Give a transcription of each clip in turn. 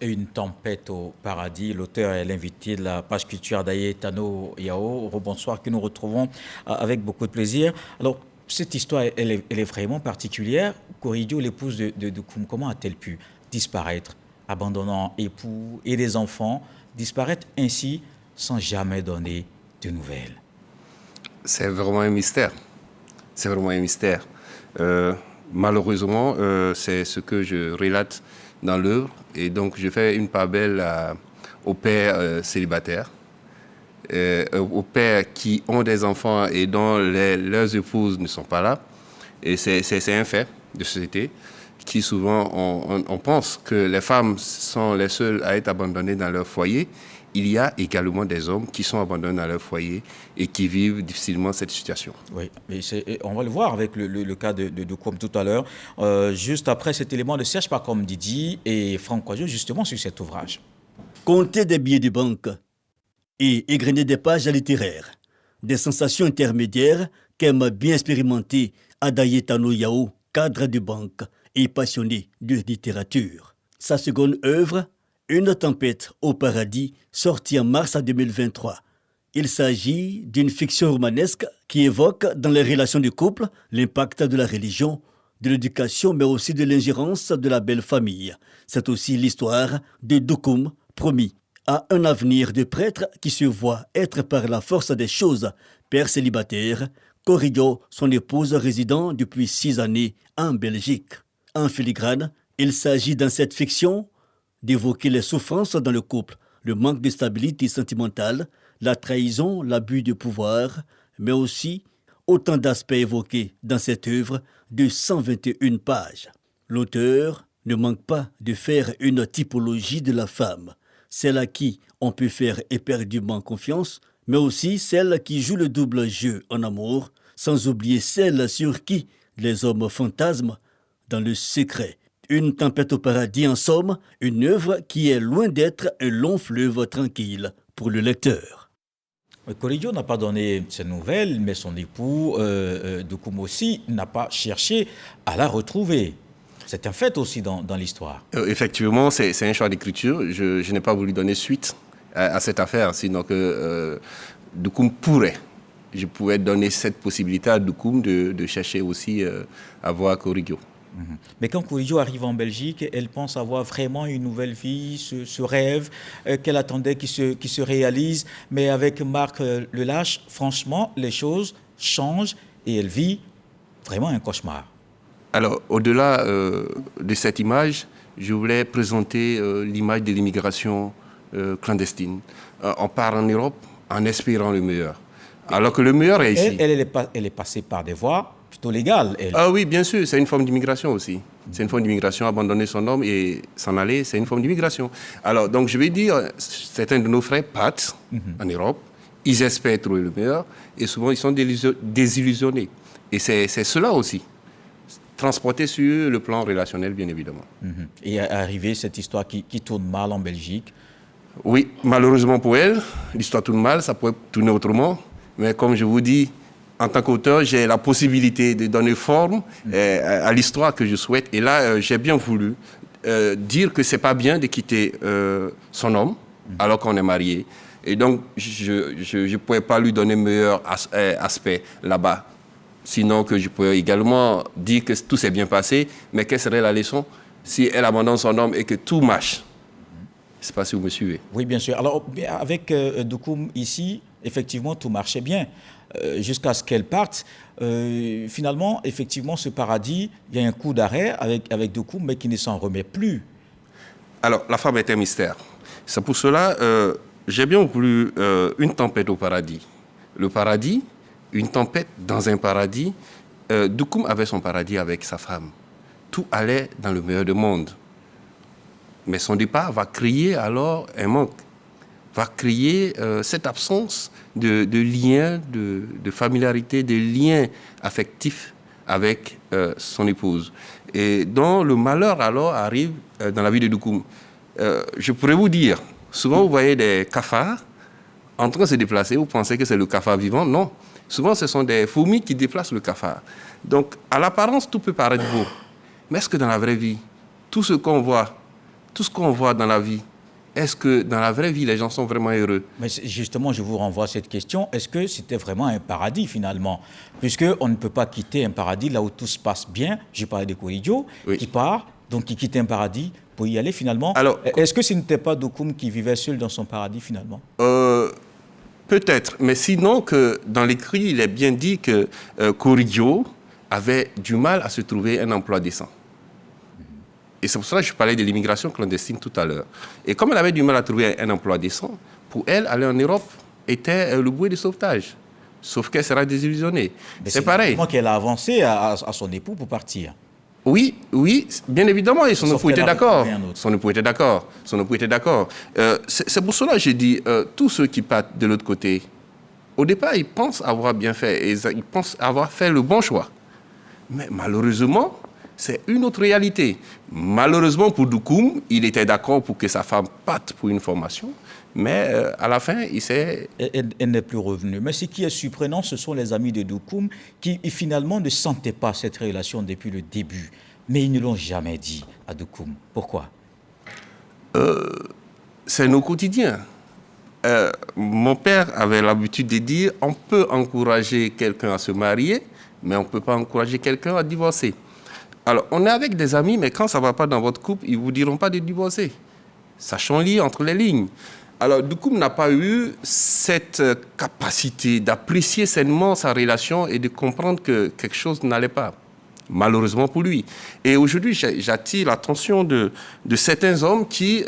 Une tempête au paradis. L'auteur est l'invité de la page culture d'Ayetano Yao. Rebonsoir, que nous retrouvons avec beaucoup de plaisir. Alors, cette histoire, elle est vraiment particulière. Koridio, l'épouse de Doukoum, comment a-t-elle pu disparaître, abandonnant époux et des enfants, disparaître ainsi sans jamais donner de nouvelles? C'est vraiment un mystère. C'est vraiment un mystère. Malheureusement, c'est ce que je relate dans l'œuvre. Et donc, je fais une part belle aux pères célibataires, aux pères qui ont des enfants et dont leurs épouses ne sont pas là. Et c'est un fait de société qui souvent, on pense que les femmes sont les seules à être abandonnées dans leur foyer. Il y a également des hommes qui sont abandonnés dans leur foyer et qui vivent difficilement cette situation. Oui, mais on va le voir avec le cas de Doukoum tout à l'heure. Juste après cet élément de Serge Pacom Didi et Franck Kouadio, justement sur cet ouvrage. Compter des billets de banque et égrener des pages littéraires, des sensations intermédiaires qu'aime bien expérimenter Adayetano Yao, cadre de banque et passionné de littérature. Sa seconde œuvre, Une tempête au paradis, sortie en mars 2023. Il s'agit d'une fiction romanesque qui évoque dans les relations de couple l'impact de la religion, de l'éducation, mais aussi de l'ingérence de la belle famille. C'est aussi l'histoire de Doukoum, promis à un avenir de prêtre qui se voit être par la force des choses père célibataire, Koridio, son épouse résidant depuis 6 années en Belgique. En filigrane, il s'agit dans cette fiction d'évoquer les souffrances dans le couple, le manque de stabilité sentimentale, la trahison, l'abus de pouvoir, mais aussi autant d'aspects évoqués dans cette œuvre de 121 pages. L'auteur ne manque pas de faire une typologie de la femme, celle à qui on peut faire éperdument confiance, mais aussi celle qui joue le double jeu en amour, sans oublier celle sur qui les hommes fantasment dans le secret. Une tempête au paradis, en somme, une œuvre qui est loin d'être un long fleuve tranquille pour le lecteur. Koridio n'a pas donné ses nouvelles, mais son époux, Doukoum aussi, n'a pas cherché à la retrouver. C'est un fait aussi dans l'histoire. Effectivement, c'est un choix d'écriture. Je n'ai pas voulu donner suite à cette affaire, sinon que Doukoum pourrait. Je pouvais donner cette possibilité à Doukoum de chercher aussi à voir Koridio. Mais quand Koridio arrive en Belgique, elle pense avoir vraiment une nouvelle vie, ce rêve qu'elle attendait qui se réalise. Mais avec Marc Lelâche, franchement, les choses changent et elle vit vraiment un cauchemar. Alors, au-delà de cette image, je voulais présenter l'image de l'immigration clandestine. On part en Europe en espérant le meilleur. Alors que le meilleur est ici. Elle est passée par des voies plutôt légales. Ah oui, bien sûr, c'est une forme d'immigration aussi. C'est une forme d'immigration, abandonner son homme et s'en aller, c'est une forme d'immigration. Alors, donc je vais dire, certains de nos frères partent en Europe, ils espèrent trouver le meilleur et souvent ils sont désillusionnés. Et c'est cela aussi, transporté sur le plan relationnel, bien évidemment. Et arrivé cette histoire qui tourne mal en Belgique. Oui, malheureusement pour elle, l'histoire tourne mal, ça pourrait tourner autrement. Mais comme je vous dis, en tant qu'auteur, j'ai la possibilité de donner forme à l'histoire que je souhaite. Et là, j'ai bien voulu dire que c'est pas bien de quitter son homme alors qu'on est marié. Et donc, je ne pouvais pas lui donner meilleur aspect là-bas. Sinon que je pouvais également dire que tout s'est bien passé, mais quelle serait la leçon si elle abandonne son homme et que tout marche? Je ne sais pas si vous me suivez. Oui, bien sûr. Alors, avec Doukoum ici, effectivement, tout marchait bien. Jusqu'à ce qu'elle parte. Finalement, effectivement, ce paradis, il y a un coup d'arrêt avec Doukoum, mais qui ne s'en remet plus. Alors, la femme est un mystère. C'est pour cela j'ai bien voulu une tempête au paradis. Le paradis, une tempête dans un paradis. Doukoum avait son paradis avec sa femme. Tout allait dans le meilleur des mondes. Mais son départ va créer alors un manque, va créer cette absence de lien, de familiarité, de lien affectif avec son épouse. Et dont le malheur alors arrive dans la vie de Doukoum. Je pourrais vous dire, souvent vous voyez des cafards en train de se déplacer, vous pensez que c'est le cafard vivant, non. Souvent ce sont des fourmis qui déplacent le cafard. Donc à l'apparence tout peut paraître beau, mais est-ce que dans la vraie vie, tout ce qu'on voit tout ce qu'on voit dans la vie, est-ce que dans la vraie vie, les gens sont vraiment heureux? Mais justement, je vous renvoie à cette question. Est-ce que c'était vraiment un paradis finalement? Puisqu'on ne peut pas quitter un paradis là où tout se passe bien. J'ai parlé de Kouridjo, Oui. qui part, donc qui quitte un paradis pour y aller finalement. Alors, est-ce que ce n'était pas Doukoum qui vivait seul dans son paradis finalement? Peut-être, mais sinon que dans l'écrit, il est bien dit que Kouridjo avait du mal à se trouver un emploi décent. Et c'est pour cela que je parlais de l'immigration clandestine tout à l'heure. Et comme elle avait du mal à trouver un emploi décent, pour elle, aller en Europe était le bouée de sauvetage. Sauf qu'elle sera désillusionnée. C'est pareil. Comment qu'elle a avancé à son époux pour partir? Oui, oui, bien évidemment, et son Sauf époux était qu'elle a d'accord. trouvé un autre. Son époux était d'accord. Son époux était d'accord. C'est pour cela que j'ai dit, tous ceux qui partent de l'autre côté, au départ, ils pensent avoir bien fait, et ils pensent avoir fait le bon choix. Mais malheureusement, c'est une autre réalité. Malheureusement pour Doukoum, il était d'accord pour que sa femme parte pour une formation, mais à la fin, il s'est... Elle n'est plus revenue. Mais ce qui est surprenant, ce sont les amis de Doukoum qui finalement ne sentaient pas cette relation depuis le début. Mais ils ne l'ont jamais dit à Doukoum. Pourquoi? C'est nos quotidiens. Mon père avait l'habitude de dire, on peut encourager quelqu'un à se marier, mais on ne peut pas encourager quelqu'un à divorcer. Alors, on est avec des amis, mais quand ça ne va pas dans votre couple, ils ne vous diront pas de divorcer. Sachons lire entre les lignes. Alors, Doukoum n'a pas eu cette capacité d'apprécier sainement sa relation et de comprendre que quelque chose n'allait pas, malheureusement pour lui. Et aujourd'hui, j'attire l'attention de certains hommes qui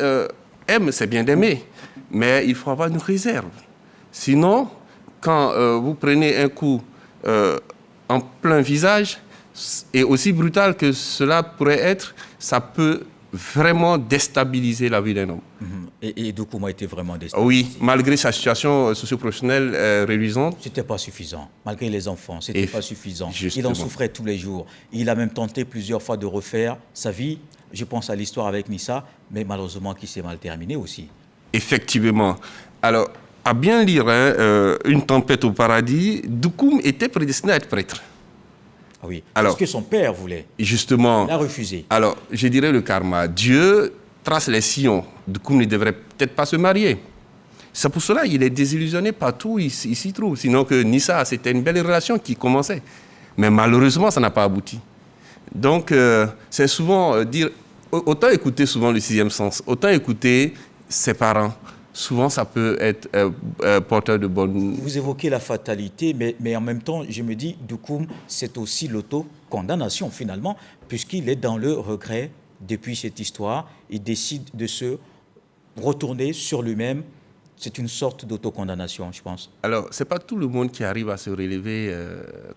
aiment, c'est bien d'aimer, mais il faut avoir une réserve. Sinon, quand vous prenez un coup en plein visage, et aussi brutal que cela pourrait être, ça peut vraiment déstabiliser la vie d'un homme. Et Doukoum a été vraiment déstabilisé. Oui, malgré sa situation socio-professionnelle réluisante. C'était pas suffisant. Malgré les enfants, c'était pas suffisant. Justement. Il en souffrait tous les jours. Il a même tenté plusieurs fois de refaire sa vie. Je pense à l'histoire avec Nissa, mais malheureusement qui s'est mal terminée aussi. Effectivement. Alors, à bien lire Une tempête au paradis, Doukoum était prédestiné à être prêtre. Ah oui. Alors, ce que son père voulait. Justement. Il a refusé. Alors, je dirais le karma. Dieu trace les sillons. Doukoum ne devrait peut-être pas se marier. C'est pour cela qu'il est désillusionné partout où il s'y trouve. Sinon que Nissa, c'était une belle relation qui commençait. Mais malheureusement, ça n'a pas abouti. Donc, c'est souvent dire... Autant écouter souvent le sixième sens, autant écouter ses parents. Souvent, ça peut être porteur de bonnes... Vous évoquez la fatalité, mais en même temps, je me dis, Doukoum, c'est aussi l'autocondamnation finalement, puisqu'il est dans le regret depuis cette histoire. Il décide de se retourner sur lui-même. C'est une sorte d'autocondamnation, je pense. Alors, ce n'est pas tout le monde qui arrive à se relever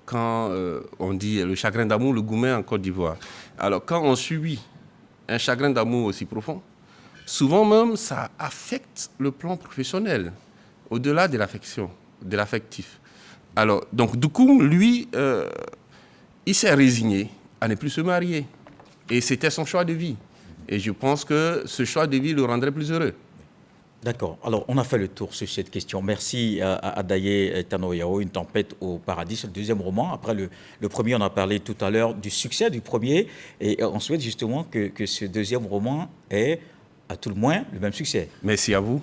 quand on dit le chagrin d'amour, le goumet en Côte d'Ivoire. Alors, quand on subit un chagrin d'amour aussi profond, souvent même, ça affecte le plan professionnel, au-delà de l'affection, de l'affectif. Alors, donc, Doukoum, lui, il s'est résigné à ne plus se marier. Et c'était son choix de vie. Et je pense que ce choix de vie le rendrait plus heureux. D'accord. Alors, on a fait le tour sur cette question. Merci à Adaye Tano Yao, Une tempête au paradis. C'est le deuxième roman. Après, le premier, on a parlé tout à l'heure du succès du premier. Et on souhaite justement que ce deuxième roman ait, à tout le moins, le même succès. Merci à vous.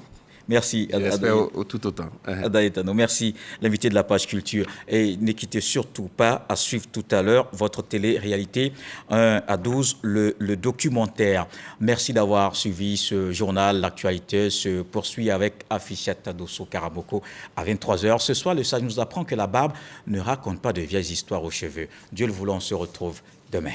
Merci. J'espère tout autant. Adaye Tano, merci, l'invité de la page culture. Et ne quittez surtout pas à suivre tout à l'heure votre télé-réalité 1 à 12, le documentaire. Merci d'avoir suivi ce journal. L'actualité se poursuit avec Affichette Dosso Karamoko à 23h. Ce soir, le sage nous apprend que la barbe ne raconte pas de vieilles histoires aux cheveux. Dieu le voulant, on se retrouve demain.